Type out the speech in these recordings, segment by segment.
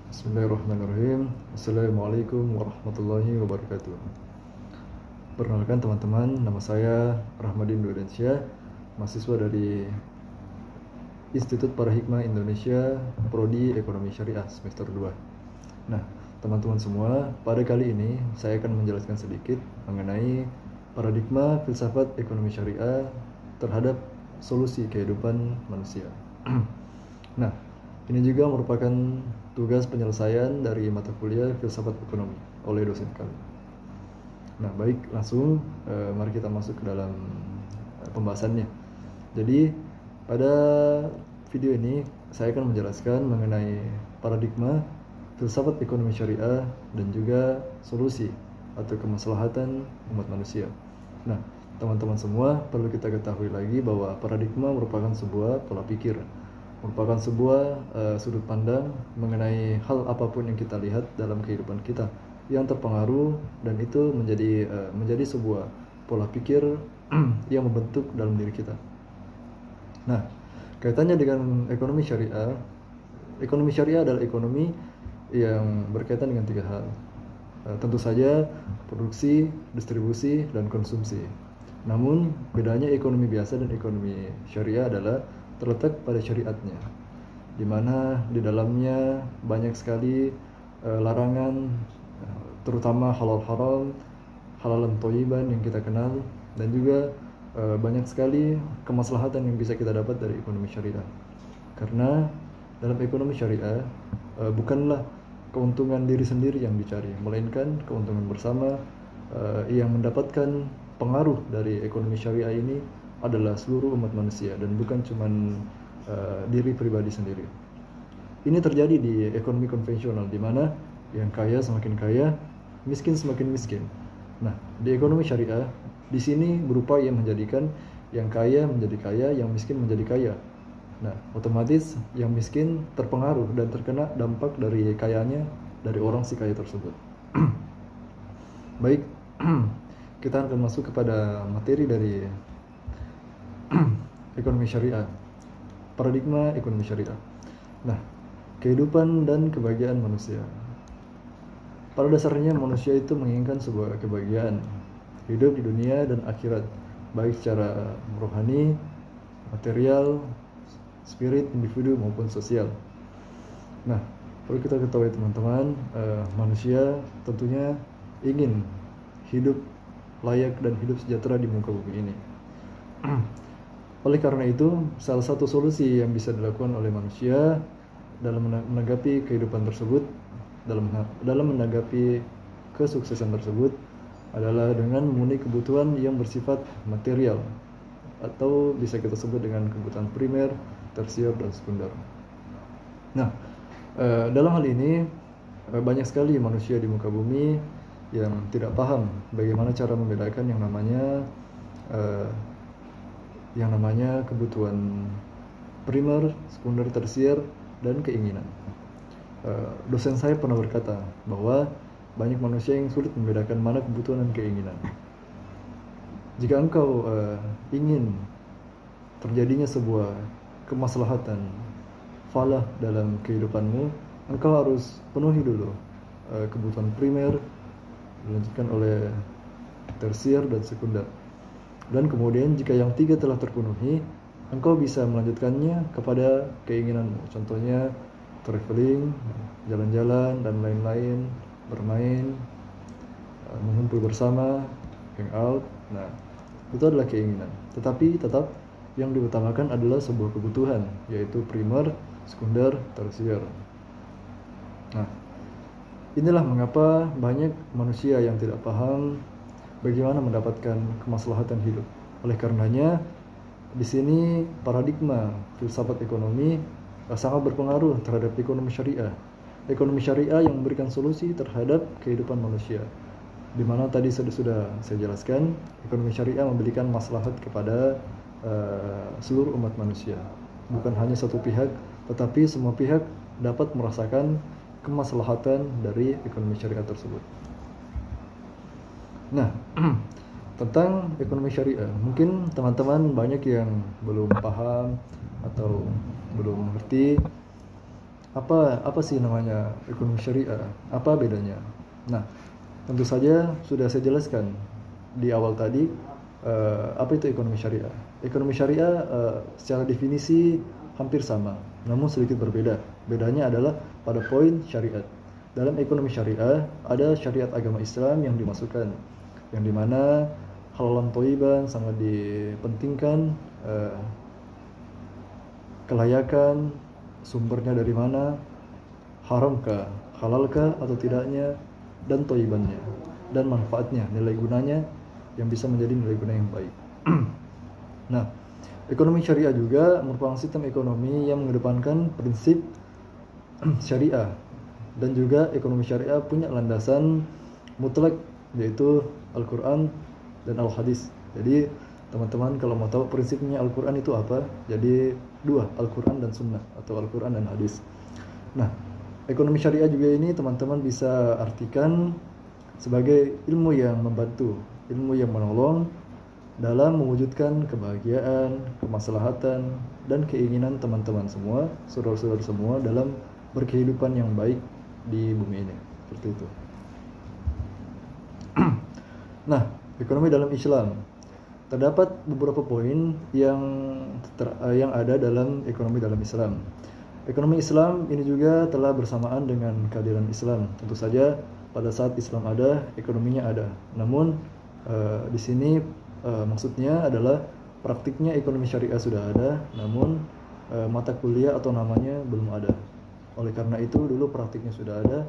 Bismillahirrahmanirrahim. Assalamualaikum warahmatullahi wabarakatuh. Perkenalkan teman-teman, nama saya Rahmadin Dudensyah, mahasiswa dari Institut Parahikmah Indonesia, Prodi Ekonomi Syariah semester 2. Nah, teman-teman semua, pada kali ini saya akan menjelaskan sedikit mengenai paradigma filsafat ekonomi syariah terhadap solusi kehidupan manusia. Nah, ini juga merupakan tugas penyelesaian dari mata kuliah filsafat ekonomi oleh dosen kami. Nah, baik, langsung mari kita masuk ke dalam pembahasannya. Jadi, pada video ini saya akan menjelaskan mengenai paradigma filsafat ekonomi syariah dan juga solusi atau kemaslahatan umat manusia. Nah, teman-teman semua, perlu kita ketahui lagi bahwa paradigma merupakan sebuah pola pikir, merupakan sebuah sudut pandang mengenai hal apapun yang kita lihat dalam kehidupan kita yang terpengaruh, dan itu menjadi sebuah pola pikir yang membentuk dalam diri kita. Nah, kaitannya dengan ekonomi syariah adalah ekonomi yang berkaitan dengan tiga hal. Tentu saja produksi, distribusi, dan konsumsi. Namun bedanya ekonomi biasa dan ekonomi syariah adalah terletak pada syariatnya, di mana di dalamnya banyak sekali larangan, terutama halal haram, halalan thayyiban yang kita kenal, dan juga banyak sekali kemaslahatan yang bisa kita dapat dari ekonomi syariah. Karena dalam ekonomi syariah bukanlah keuntungan diri sendiri yang dicari, melainkan keuntungan bersama. Yang mendapatkan pengaruh dari ekonomi syariah ini adalah seluruh umat manusia dan bukan cuma diri pribadi sendiri. Ini terjadi di ekonomi konvensional, di mana yang kaya semakin kaya, miskin semakin miskin. Nah, di ekonomi syariah, di sini berupaya menjadikan yang kaya menjadi kaya, yang miskin menjadi kaya. Nah, otomatis yang miskin terpengaruh dan terkena dampak dari kayanya dari orang si kaya tersebut. Baik, kita akan masuk kepada materi dari ekonomi syariah, paradigma ekonomi syariah. Nah, kehidupan dan kebahagiaan manusia. Pada dasarnya manusia itu menginginkan sebuah kebahagiaan, hidup di dunia dan akhirat, baik secara rohani, material, spirit, individu maupun sosial. Nah, perlu kita ketahui teman-teman, manusia tentunya ingin hidup layak dan hidup sejahtera di muka bumi ini. Oleh karena itu, salah satu solusi yang bisa dilakukan oleh manusia dalam menanggapi kehidupan tersebut, dalam menanggapi kesuksesan tersebut, adalah dengan memenuhi kebutuhan yang bersifat material, atau bisa kita sebut dengan kebutuhan primer, tersier, dan sekunder. Nah, dalam hal ini banyak sekali manusia di muka bumi yang tidak paham bagaimana cara membedakan yang namanya kebutuhan primer, sekunder, tersier, dan keinginan. Dosen saya pernah berkata bahwa banyak manusia yang sulit membedakan mana kebutuhan dan keinginan. Jika engkau ingin terjadinya sebuah kemaslahatan, falah dalam kehidupanmu, engkau harus penuhi dulu kebutuhan primer, dilanjutkan oleh tersier dan sekunder. Dan kemudian jika yang tiga telah terpenuhi, engkau bisa melanjutkannya kepada keinginanmu. Contohnya traveling, jalan-jalan, dan lain-lain, bermain, mengumpul bersama, hangout. Nah, itu adalah keinginan. Tetapi tetap yang diutamakan adalah sebuah kebutuhan, yaitu primer, sekunder, tersier. Nah, inilah mengapa banyak manusia yang tidak paham bagaimana mendapatkan kemaslahatan hidup. Oleh karenanya, di sini paradigma filsafat ekonomi sangat berpengaruh terhadap ekonomi syariah. Ekonomi syariah yang memberikan solusi terhadap kehidupan manusia. Di mana tadi sudah saya jelaskan, ekonomi syariah memberikan maslahat kepada seluruh umat manusia. Bukan hanya satu pihak, tetapi semua pihak dapat merasakan kemaslahatan dari ekonomi syariah tersebut. Nah, tentang ekonomi syariah, mungkin teman-teman banyak yang belum paham atau belum mengerti Apa sih namanya ekonomi syariah? Apa bedanya? Nah, tentu saja sudah saya jelaskan di awal tadi apa itu ekonomi syariah. Ekonomi syariah secara definisi hampir sama, namun sedikit berbeda. Bedanya adalah pada poin syariat. Dalam ekonomi syariah ada syariat agama Islam yang dimasukkan, yang dimana halalan thayyiban sangat dipentingkan, kelayakan, sumbernya dari mana, haramkah, halalkah atau tidaknya, dan thayyibannya, dan manfaatnya, nilai gunanya yang bisa menjadi nilai guna yang baik. Nah, ekonomi syariah juga merupakan sistem ekonomi yang mengedepankan prinsip syariah, dan juga ekonomi syariah punya landasan mutlak, yaitu Al-Quran dan Al-Hadis. Jadi teman-teman kalau mau tahu prinsipnya Al-Quran itu apa, jadi dua, Al-Quran dan Sunnah, atau Al-Quran dan Hadis. Nah, ekonomi syariah juga ini teman-teman bisa artikan sebagai ilmu yang membantu, ilmu yang menolong dalam mewujudkan kebahagiaan, kemaslahatan, dan keinginan teman-teman semua, saudara-saudara semua dalam berkehidupan yang baik di bumi ini. Seperti itu. Nah, ekonomi dalam Islam. Terdapat beberapa poin yang ada dalam ekonomi dalam Islam. Ekonomi Islam ini juga telah bersamaan dengan kehadiran Islam. Tentu saja pada saat Islam ada, ekonominya ada. Namun di sini maksudnya adalah praktiknya ekonomi syariah sudah ada, namun mata kuliah atau namanya belum ada. Oleh karena itu dulu praktiknya sudah ada,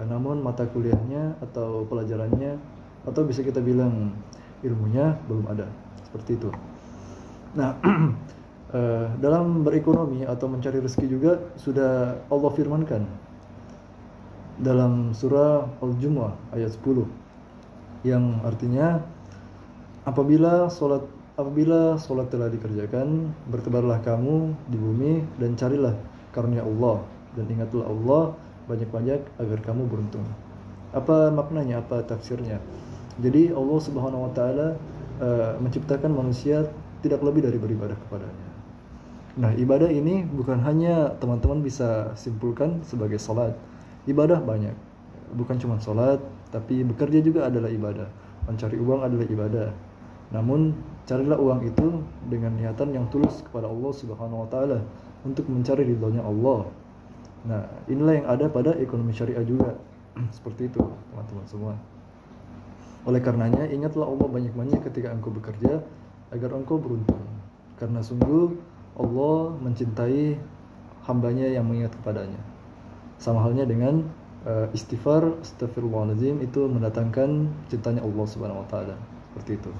namun mata kuliahnya atau pelajarannya, atau bisa kita bilang ilmunya belum ada. Seperti itu. Nah, dalam berekonomi atau mencari rezeki juga sudah Allah firmankan dalam surah Al-Jumu'ah ayat 10, yang artinya apabila solat telah dikerjakan, bertebarlah kamu di bumi dan carilah karunia Allah, dan ingatlah Allah banyak-banyak agar kamu beruntung. Apa maknanya, apa tafsirnya? Jadi Allah Subhanahu wa taala menciptakan manusia tidak lebih dari beribadah kepadanya. Nah, ibadah ini bukan hanya teman-teman bisa simpulkan sebagai salat. Ibadah banyak. Bukan cuma salat, tapi bekerja juga adalah ibadah. Mencari uang adalah ibadah. Namun, carilah uang itu dengan niatan yang tulus kepada Allah Subhanahu wa taala untuk mencari ridhonya Allah. Nah, inilah yang ada pada ekonomi syariah juga. Seperti itu, teman-teman semua. Oleh karenanya, ingatlah Allah banyak-banyak ketika engkau bekerja agar engkau beruntung. Karena sungguh Allah mencintai hambanya yang mengingat kepadanya. Sama halnya dengan istighfar, astagfirullahaladzim, itu mendatangkan cintanya Allah Subhanahu wa taala. Seperti itu.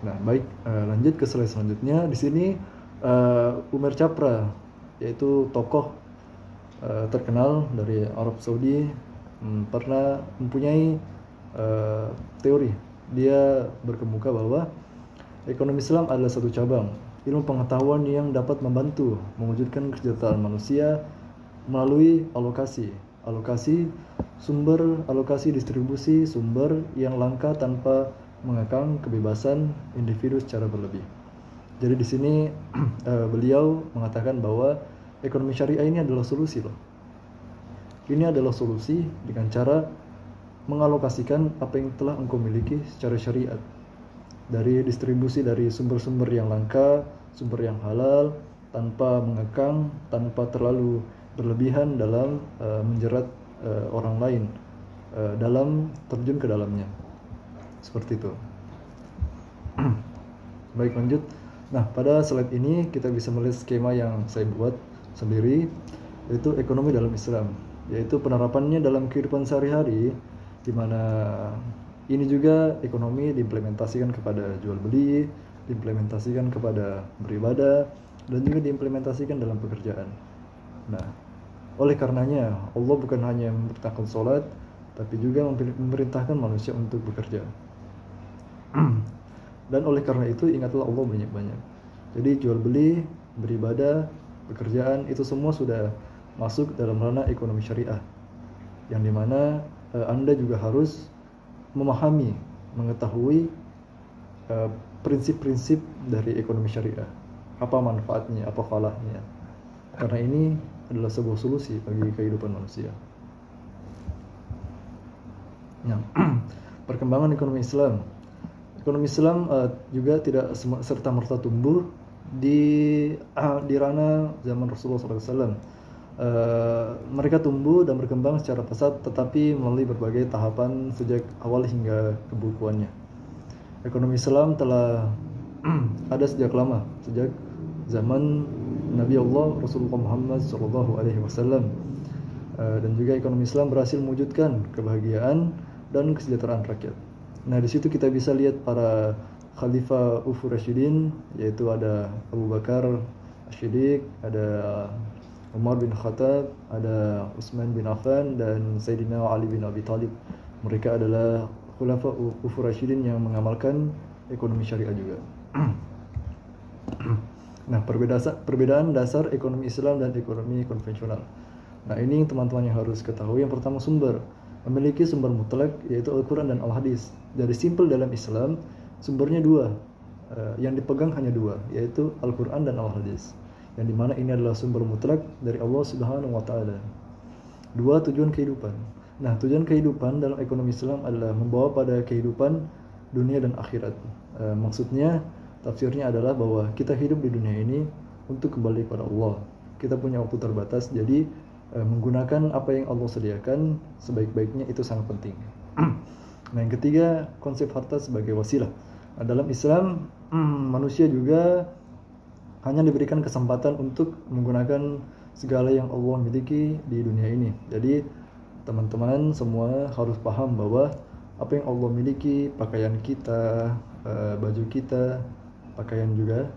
Nah, baik, lanjut ke slide selanjutnya. Di sini Umar Chapra, yaitu tokoh terkenal dari Arab Saudi, pernah mempunyai teori. Dia berkemuka bahwa ekonomi Islam adalah satu cabang ilmu pengetahuan yang dapat membantu mewujudkan kesejahteraan manusia melalui alokasi sumber, alokasi distribusi sumber yang langka tanpa mengekang kebebasan individu secara berlebih. Jadi di sini beliau mengatakan bahwa ekonomi syariah ini adalah solusi loh. Ini adalah solusi dengan cara mengalokasikan apa yang telah engkau miliki secara syariat, dari distribusi dari sumber-sumber yang langka, sumber yang halal, tanpa mengekang, tanpa terlalu berlebihan dalam menjerat orang lain, dalam terjun ke dalamnya. Seperti itu. Baik, lanjut. Nah, pada slide ini kita bisa melihat skema yang saya buat sendiri, yaitu ekonomi dalam Islam, yaitu penerapannya dalam kehidupan sehari-hari, di mana ini juga ekonomi diimplementasikan kepada jual beli, diimplementasikan kepada beribadah, dan juga diimplementasikan dalam pekerjaan. Nah, oleh karenanya Allah bukan hanya memerintahkan sholat, tapi juga memerintahkan manusia untuk bekerja. Dan oleh karena itu ingatlah Allah banyak-banyak. Jadi jual beli, beribadah, pekerjaan, itu semua sudah masuk dalam ranah ekonomi syariah, yang dimana Anda juga harus memahami, mengetahui prinsip-prinsip dari ekonomi syariah, apa manfaatnya, apa falahnya. Karena ini adalah sebuah solusi bagi kehidupan manusia. Nah, perkembangan ekonomi Islam. Ekonomi Islam juga tidak serta-merta tumbuh di ranah zaman Rasulullah SAW. Mereka tumbuh dan berkembang secara pesat, tetapi melalui berbagai tahapan sejak awal hingga kebukuannya. Ekonomi Islam telah ada sejak lama, sejak zaman Nabi Allah Rasulullah Muhammad SAW, dan juga ekonomi Islam berhasil mewujudkan kebahagiaan dan kesejahteraan rakyat. Nah, di situ kita bisa lihat para Khalifah Ufur Rasyidin, yaitu ada Abu Bakar As-Siddiq, ada Umar bin Khattab, ada Utsman bin Affan, dan Sayyidina Ali bin Abi Thalib. Mereka adalah Khulafa Ufur Rasyidin yang mengamalkan ekonomi syariah juga. Nah, perbedaan dasar ekonomi Islam dan ekonomi konvensional. Nah, ini teman-teman yang harus ketahui. Yang pertama, memiliki sumber mutlak, yaitu Al-Quran dan Al-Hadis. Dari simpel dalam Islam, sumbernya dua, yang dipegang hanya dua, yaitu Al-Quran dan Al-Hadis, yang dimana ini adalah sumber mutlak dari Allah Subhanahu wa Ta'ala. Dua, tujuan kehidupan. Nah, tujuan kehidupan dalam ekonomi Islam adalah membawa pada kehidupan dunia dan akhirat. Maksudnya, tafsirnya adalah bahwa kita hidup di dunia ini untuk kembali pada Allah. Kita punya waktu terbatas, jadi menggunakan apa yang Allah sediakan sebaik-baiknya itu sangat penting. Nah, yang ketiga, konsep harta sebagai wasilah. Nah, dalam Islam, manusia juga hanya diberikan kesempatan untuk menggunakan segala yang Allah miliki di dunia ini. Jadi, teman-teman semua harus paham bahwa apa yang Allah miliki, pakaian kita, baju kita, pakaian juga,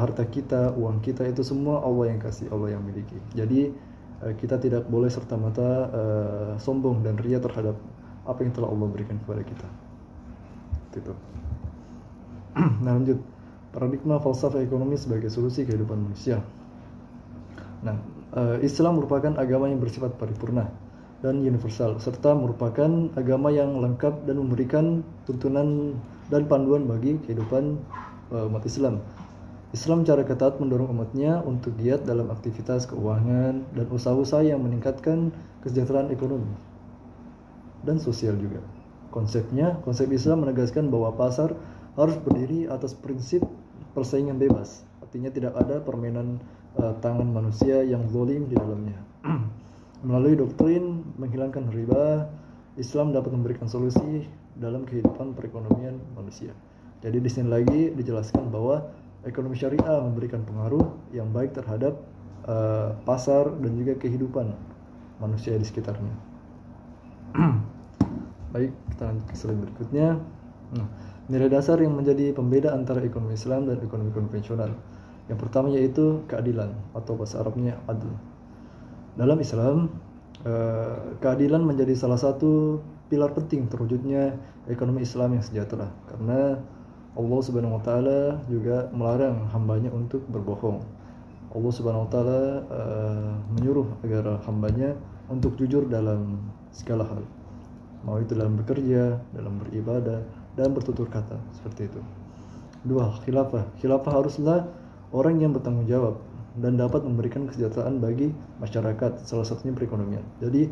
harta kita, uang kita, itu semua Allah yang kasih, Allah yang miliki. Jadi, kita tidak boleh serta-merta sombong dan ria terhadap apa yang telah Allah berikan kepada kita. Itu. Nah, lanjut. Paradigma falsafah ekonomi sebagai solusi kehidupan manusia. Nah, Islam merupakan agama yang bersifat paripurna dan universal, serta merupakan agama yang lengkap dan memberikan tuntunan dan panduan bagi kehidupan umat Islam. Islam secara ketat mendorong umatnya untuk giat dalam aktivitas keuangan dan usaha-usaha yang meningkatkan kesejahteraan ekonomi dan sosial juga. Konsep Islam menegaskan bahwa pasar harus berdiri atas prinsip persaingan bebas. Artinya tidak ada permainan tangan manusia yang zalim di dalamnya. Melalui doktrin menghilangkan riba, Islam dapat memberikan solusi dalam kehidupan perekonomian manusia. Jadi di sini lagi dijelaskan bahwa ekonomi syariah memberikan pengaruh yang baik terhadap pasar dan juga kehidupan manusia di sekitarnya. Baik, kita lanjut ke slide berikutnya. Nah, nilai dasar yang menjadi pembeda antara ekonomi Islam dan ekonomi konvensional. Yang pertama yaitu keadilan, atau bahasa Arabnya adl. Dalam Islam, keadilan menjadi salah satu pilar penting terwujudnya ekonomi Islam yang sejahtera, karena Allah Subhanahu wa Ta'ala juga melarang hambanya untuk berbohong. Allah Subhanahu wa Ta'ala menyuruh agar hambanya untuk jujur dalam segala hal, mau itu dalam bekerja, dalam beribadah, dan bertutur kata, seperti itu. Dua, khilafah haruslah orang yang bertanggung jawab dan dapat memberikan kesejahteraan bagi masyarakat, salah satunya perekonomian. Jadi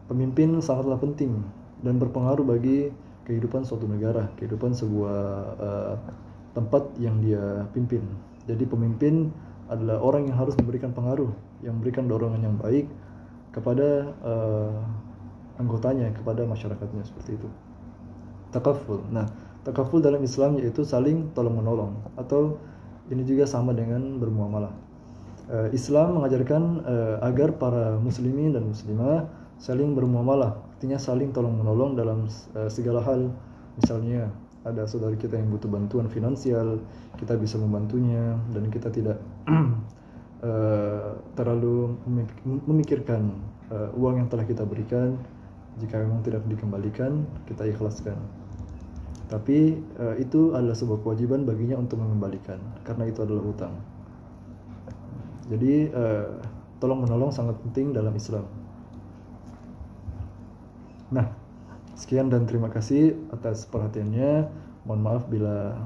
pemimpin sangatlah penting dan berpengaruh bagi kehidupan suatu negara, kehidupan sebuah tempat yang dia pimpin. Jadi pemimpin adalah orang yang harus memberikan pengaruh, yang memberikan dorongan yang baik kepada anggotanya, kepada masyarakatnya, seperti itu. Takaful. Nah, takaful dalam Islam yaitu saling tolong-menolong, atau ini juga sama dengan bermuamalah. Islam mengajarkan agar para muslimin dan muslimah saling bermuamalah, artinya saling tolong-menolong dalam segala hal. Misalnya ada saudara kita yang butuh bantuan finansial, kita bisa membantunya, dan kita tidak terlalu memikirkan uang yang telah kita berikan. Jika memang tidak dikembalikan, kita ikhlaskan. Tapi itu adalah sebuah kewajiban baginya untuk mengembalikan, karena itu adalah hutang. Jadi tolong-menolong sangat penting dalam Islam. Nah, sekian dan terima kasih atas perhatiannya. Mohon maaf bila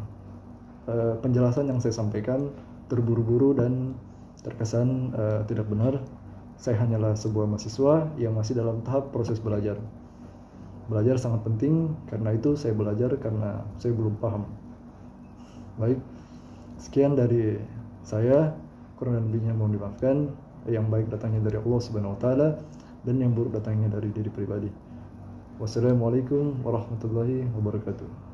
penjelasan yang saya sampaikan terburu-buru dan terkesan tidak benar. Saya hanyalah sebuah mahasiswa yang masih dalam tahap proses belajar. Belajar sangat penting, karena itu saya belajar karena saya belum paham. Baik, sekian dari saya, kurang dan lebihnya mohon dimaafkan. Yang baik datangnya dari Allah Subhanahu wa taala dan yang buruk datangnya dari diri pribadi. Wassalamualaikum warahmatullahi wabarakatuh.